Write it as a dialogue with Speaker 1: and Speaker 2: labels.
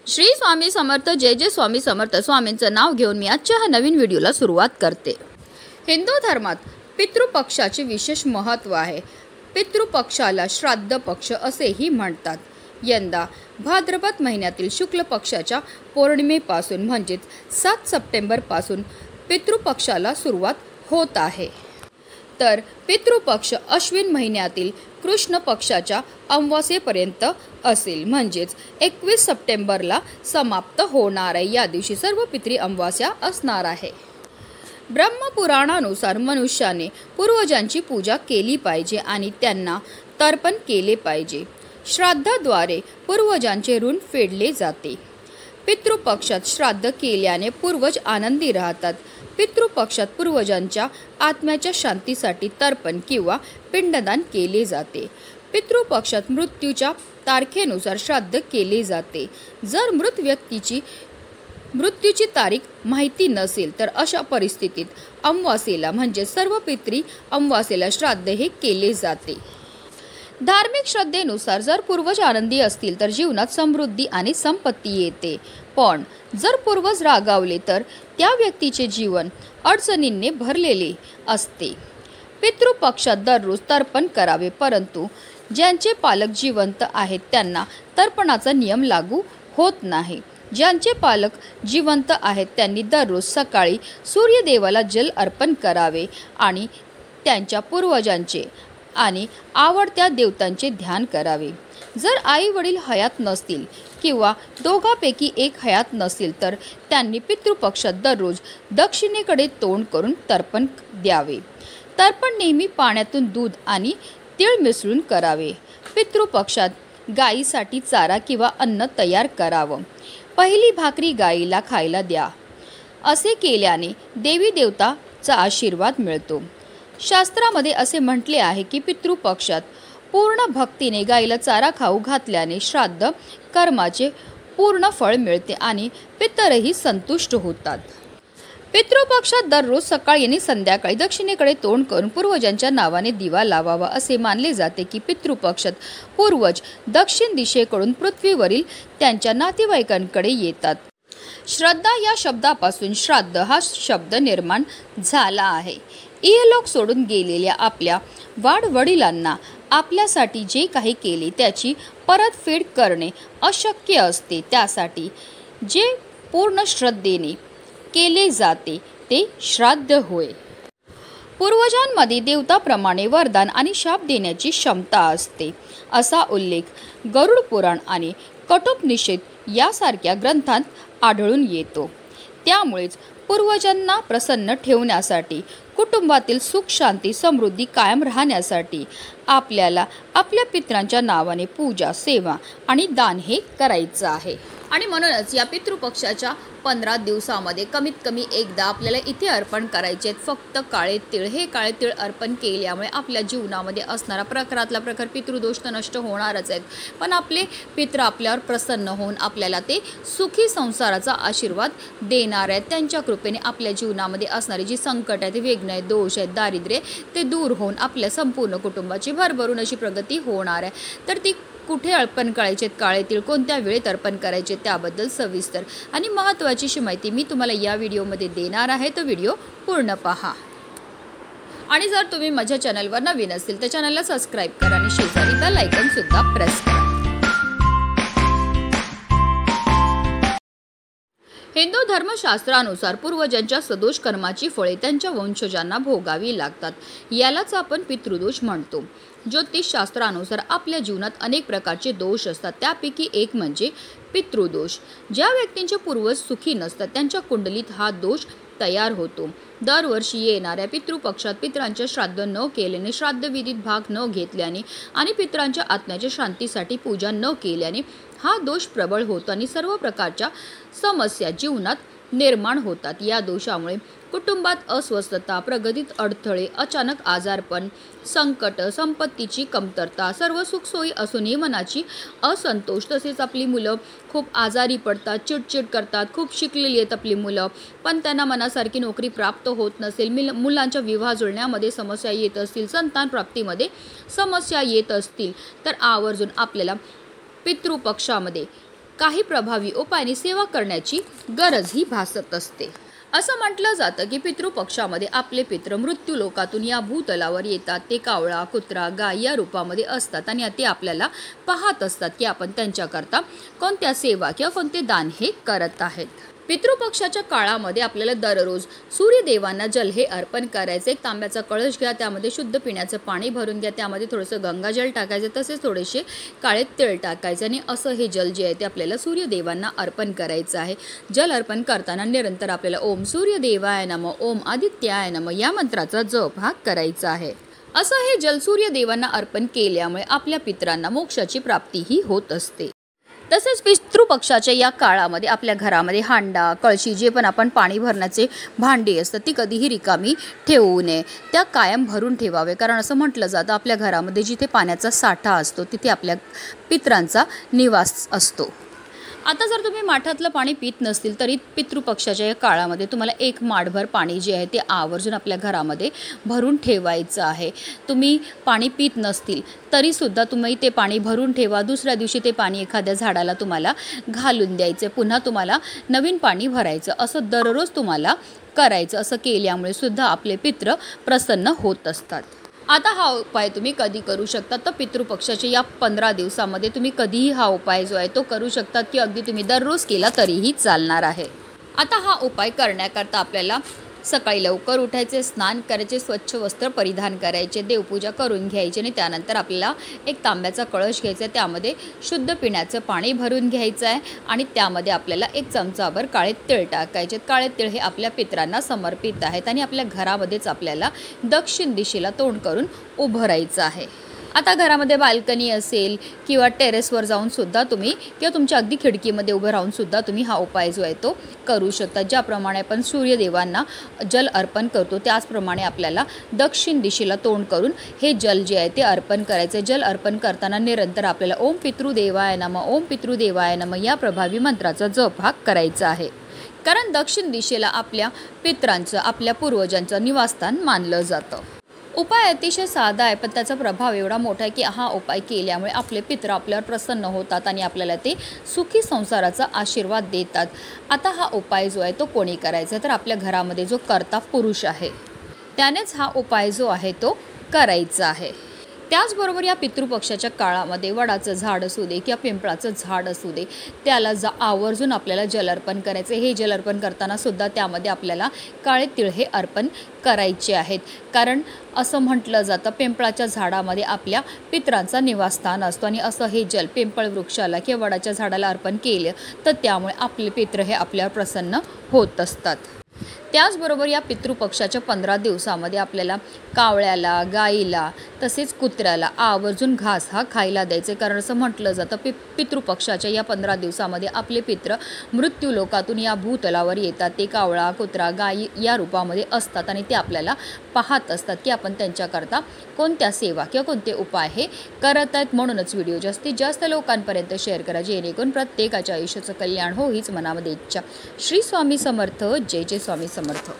Speaker 1: श्री स्वामी समर्थ, जय जय स्वामी समर्थ. स्वामींचं नाव घेऊन मी आजच्या ह्या नवीन व्हिडिओला सुरुवात करते. हिंदू धर्मात पितृपक्षाचे विशेष महत्त्व आहे. पितृपक्षाला श्राद्ध पक्ष असेही म्हणतात. यंदा भाद्रपद महिन्यातील शुक्ल पक्षाच्या पौर्णिमेपासून म्हणजेच 7 सप्टेंबरपासून पितृपक्षाला सुरुवात होत आहे. तर पितृपक्ष अश्विन महिन्यातील कृष्ण पक्षाच्या अमावास्येपर्यंत असेल, म्हणजेच 21 सप्टेंबरला समाप्त होणार आहे. या दिवशी सर्व पितृ अमावास्या असणार आहे. ब्रह्मपुराणानुसार मनुष्याने पूर्वजांची पूजा केली पाहिजे आणि त्यांना तर्पण केले पाहिजे. श्राद्धाद्वारे पूर्वजांचे ऋण फेडले जाते. पितृपक्षात श्राद्ध केल्याने पूर्वज आनंदी राहतात. पितृपक्षात पूर्वजांच्या आत्म्याच्या शांतीसाठी तर्पण किंवा पिंडदान केले जाते. पितृपक्षात मृत्यूच्या तारखेनुसार श्राद्ध केले जाते. जर मृत व्यक्तीची मृत्यूची तारीख माहिती नसेल तर अशा परिस्थितीत अमावास्येला म्हणजे सर्व पितृ अमावास्येला श्राद्ध हे केले जाते. धार्मिक श्रद्धेनुसार जर पूर्वज आनंदी असतील तर जीवनात समृद्धी आणि संपत्ती येते. पण जर पूर्वज रागावले तर त्या व्यक्तीचे जीवन अडचणींनी भरलेले असते. पितृपक्षात दररोज तर्पण करावे, परंतु ज्यांचे पालक जिवंत आहेत त्यांना तर्पणाचा नियम लागू होत नाही. ज्यांचे पालक जिवंत आहेत त्यांनी दररोज सकाळी सूर्यदेवाला जल अर्पण करावे आणि त्यांच्या पूर्वजांचे आणि आवडत्या देवतांचे ध्यान करावे. जर आई वडील हयात नसतील किंवा दोघांपैकी एक हयात नसेल तर त्यांनी पितृपक्षात दररोज दक्षिणेकडे तोंड करून तर्पण द्यावे. तर्पण नेहमी पाण्यातून दूध आणि तीळ मिसळून करावे. पितृपक्षात गायीसाठी चारा किंवा अन्न तयार करावं. पहिली भाकरी गायीला खायला द्या. असे केल्याने देवी देवताचा आशीर्वाद मिळतो. शास्त्रामध्ये असे म्हटले आहे की पितृपक्षात पूर्ण भक्तीने गायीला चारा खाऊ घातल्याने श्राद्ध कर्माचे पूर्ण फळ मिळते आणि पितरही संतुष्ट होतात. पितृपक्षात दररोज सकाळी आणि संध्याकाळी दक्षिणेकडे तोंड करून पूर्वजांच्या नावाने दिवा लावावा. असे मानले जाते की पितृपक्षात पूर्वज दक्षिण दिशेकडून पृथ्वीवरील त्यांच्या नातेवाईकांकडे येतात. श्रद्धा या शब्दापासून श्राद्ध हा शब्द निर्माण झाला आहे. इहलोक सोडून गेलेल्या आपल्या वाडवडिलांना आपल्यासाठी जे काही केले त्याची परतफेड करणे अशक्य असते. त्यासाठी जे पूर्ण श्रद्धेने केले जाते ते श्राद्ध होय. पूर्वजांमध्ये देवताप्रमाणे वरदान आणि शाप देण्याची क्षमता असते असा उल्लेख गरुड पुराण आणि कठोपनिषद यासारख्या ग्रंथांत आढळून येतो. त्यामुळेच पूर्वजांना प्रसन्न ठेवण्यासाठी, कुटुंबातील सुख शांती समृद्धी कायम राहण्यासाठी आपल्याला आपल्या पितरांच्या नावाने पूजा, सेवा आणि दान हे करायचं आहे. आणि म्हणूनच या पितृपक्षाच्या 15 दिवसामध्ये कमीत कमी एकदा आपल्याला इथे अर्पण करायचे आहेत फक्त काळे तीळ. हे काळे तीळ अर्पण केल्यामुळे आपल्या जीवनामध्ये असणारा प्रकारातला प्रकार पितृदोष तर नष्ट होणारच आहेत, पण आपले पितृ आपल्यावर प्रसन्न होऊन आपल्याला ते सुखी संसाराचा आशीर्वाद देणार आहेत. त्यांच्या कृपेने आपल्या जीवनामध्ये असणारी जी संकट आहेत, विघ्न आहेत, दोष आहेत, दारिद्र्य ते दूर होऊन आपल्या संपूर्ण कुटुंबाची भरभरून अशी प्रगती होणार आहे. तर ती कुठे अर्पण करायचे काळे तीळ, कोणत्या वेळेत अर्पण करायचे त्याबद्दल सविस्तर आणि महत्त्वाची माहिती मी तुम्हाला या व्हिडिओमध्ये देणार आहे. तो व्हिडिओ पूर्ण पहा. आणि जर तुम्ही माझ्या चॅनलवर नवीन असतील तर चॅनलला सबस्क्राईब करा आणि शेजारी बेल आयकॉन सुद्धा प्रेस करा. हिंदू धर्मशास्त्रानुसार पूर्वजांच्या सदोष कर्माची फळे त्यांच्या वंशजांना भोगावी लागतात. यालाच आपण पितृदोष म्हणतो. ज्योतिषशास्त्रानुसार आपल्या जीवनात अनेक प्रकारचे दोष असतात. त्यापैकी एक म्हणजे पितृदोष. ज्या व्यक्तींचे पूर्वज सुखी नसतात त्यांच्या कुंडलीत हा दोष तयार होतो. दरवर्षी येणाऱ्या पितृपक्षात पितरांच्या श्राद्ध न केल्याने, श्राद्धविधीत भाग न घेतल्याने आणि पितरांच्या आत्म्याच्या शांतीसाठी पूजा न केल्याने हा दोष प्रबळ होतो आणि सर्व प्रकारच्या समस्या जीवनात निर्माण होतात. या दोषामुळे कुटुंबात अस्वस्थता, प्रगतीत अडथळे, अचानक आजारपण, संकट, संपत्तीची कमतरता, सर्व सुखसोयी असूनही मनाची असंतोष, तसेच आपली मुलं खूप आजारी पडतात, चिडचिड करतात. खूप शिकलेली आहेत आपली मुलं पण त्यांना मनासारखी नोकरी प्राप्त होत नसेल, मुलांच्या विवाह जुळण्यामध्ये समस्या येत असतील, संतान प्राप्तीमध्ये समस्या येत असतील तर आवर्जून आपल्याला पितृपक्षामध्ये काही प्रभावी उपायाने सेवा करण्याची गरजही भासत असते। असं म्हटलं जातं की पितृपक्षामध्ये आपले पितृ मृत्यू लोकातून या भूतलावर येतात। ते कावळा, कुत्रा, गाय या रूपामध्ये असतात आणि ते आपल्याला पाहत असतात की आपण त्यांच्याकरता कोणत्या सेवा किंवा कोणते दान हे करत आहेत। पितृपक्षाच्या काळामध्ये आपल्याला दररोज सूर्यदेवांना जल हे अर्पण करायचे। एक तांब्याचा कळश घ्या, त्यामध्ये शुद्ध पिण्याचं पाणी भरून घ्या, त्यामध्ये थोडंसं गंगाजल टाकायचं, तसेच थोडेसे काळे तीळ टाकायचे आणि असं हे जल जे आहे ते आपल्याला सूर्यदेवांना अर्पण करायचं आहे। जल अर्पण करताना निरंतर आपल्याला ओम सूर्यदेवाय नमः, ओम आदित्याय नमः या मंत्राचा जप हा करायचा आहे। असं हे जल सूर्यदेवांना अर्पण केल्यामुळे आपल्या पितरांना मोक्षाची प्राप्तीही होत असते। तसेच पितृपक्षाच्या या काळामध्ये आपल्या घरामध्ये हांडा, कळशी जे पण आपण पाणी भरण्याचे भांडी असतात ती कधीही रिकामी ठेवू नये, त्या कायम भरून ठेवावे। कारण असं म्हटलं जातं आपल्या घरामध्ये जिथे पाण्याचा साठा असतो तिथे आपल्या पितरांचा निवास असतो। आता जर तुम्ही माठातलं पाणी पित नसतील तरी पितृपक्षाच्या या काळामध्ये तुम्हाला एक माठभर पाणी जे आहे ते आवर्जून आपल्या घरामध्ये भरून ठेवायचं आहे। तुम्ही पाणी पित नसतील तरीसुद्धा तुम्ही ते पाणी भरून ठेवा। दुसऱ्या दिवशी ते पाणी एखाद्या झाडाला तुम्हाला घालून द्यायचं, पुन्हा तुम्हाला नवीन पाणी भरायचं, असं दररोज तुम्हाला करायचं। असं केल्यामुळे सुद्धा आपले पितृ प्रसन्न होत असतात। आता हा उपाय तुम्ही कधी करू शकता तर पितृपक्षाच्या या 15 दिवसामध्ये तुम्ही कधीही हा उपाय जो आहे तो करू शकता की अगदी तुम्ही दररोज केला तरीही चालणार आहे। आता हा उपाय करण्याकरता आपल्याला सकाळी लवकर उठायचे, स्नान करायचे, स्वच्छ वस्त्र परिधान करायचे, देवपूजा करून घ्यायची आणि त्यानंतर आपल्याला एक तांब्याचा कळश घ्यायचा आहे, त्यामध्ये शुद्ध पिण्याचं पाणी भरून घ्यायचं आहे आणि त्यामध्ये आपल्याला एक चमचाभर काळे तीळ टाकायचे। काळे तीळ हे आपल्या पितरांना समर्पित आहेत आणि आपल्या घरामध्येच आपल्याला दक्षिण दिशेला तोंड करून उभं राहायचं आहे। आता घरामध्ये बाल्कनी असेल किंवा टेरेसवर जाऊन सुद्धा तुम्ही किंवा तुमच्या अगदी खिडकीमध्ये उभं राहून सुद्धा तुम्ही हा उपाय जो आहे तो करू शकता। ज्याप्रमाणे आपण सूर्यदेवांना जल अर्पण करतो त्याचप्रमाणे आपल्याला दक्षिण दिशेला तोंड करून हे जल जे आहे ते अर्पण करायचे। जल अर्पण करताना निरंतर आपल्याला ओम पितृदेवाय नमः, ओम पितृदेवाय नमः या प्रभावी मंत्राचा जप हा करायचा आहे। कारण दक्षिण दिशेला आपल्या पितरांचं, आपल्या पूर्वजांचं निवासस्थान मानलं जातं। उपाय अतिशय साधा आहे पण त्याचा प्रभाव एवढा मोठा आहे की हा उपाय केल्यामुळे आपले पितृ आपल्यावर प्रसन्न होतात आणि आपल्याला ते सुखी संसाराचा आशीर्वाद देतात। आता हा उपाय जो आहे तो कोणी करायचा तर आपल्या घरामध्ये जो कर्ता पुरुष आहे त्यानेच हा उपाय जो आहे तो करायचा आहे। त्याचबरोबर या पितृपक्षाच्या काळामध्ये वडाचं झाड असू दे किंवा पिंपळाचं झाड असू दे त्याला आवर्जून आपल्याला जल अर्पण करायचं। हे जल अर्पण करताना सुद्धा त्यामध्ये आपल्याला काळे तीळ हे अर्पण करायचे आहेत। कारण असं म्हटलं जातं पिंपळाच्या झाडामध्ये आपल्या पितरांचा निवासस्थान असतो आणि असं हे जल पिंपळ वृक्षाला किंवा वडाच्या झाडाला अर्पण केलं तर त्यामुळे आपले पितृ हे आपल्यावर प्रसन्न होत असतात। त्याचबरोबर या पितृपक्षाच्या 15 दिवसामध्ये आपल्याला कावळ्याला, गाईला तसेच कुत्र्याला आवर्जून घास हा खायला द्यायचे। कारण असं म्हटलं जातं पितृपक्षाच्या या 15 दिवसामध्ये आपले पितृ मृत्यू लोकातून या भूतलावर येतात। ते कावळा, कुत्रा, गाई या रूपामध्ये असतात आणि ते आपल्याला पाहत असतात की आपण त्यांच्याकरता कोणत्या सेवा किंवा कोणते उपाय हे करत आहेत। म्हणूनच व्हिडिओ जास्तीत जास्त लोकांपर्यंत शेअर करा जेणेकरून प्रत्येकाच्या आयुष्याचं कल्याण हो हीच मनामध्ये इच्छा। श्री स्वामी समर्थ, जय जय स्वामी समर्थ।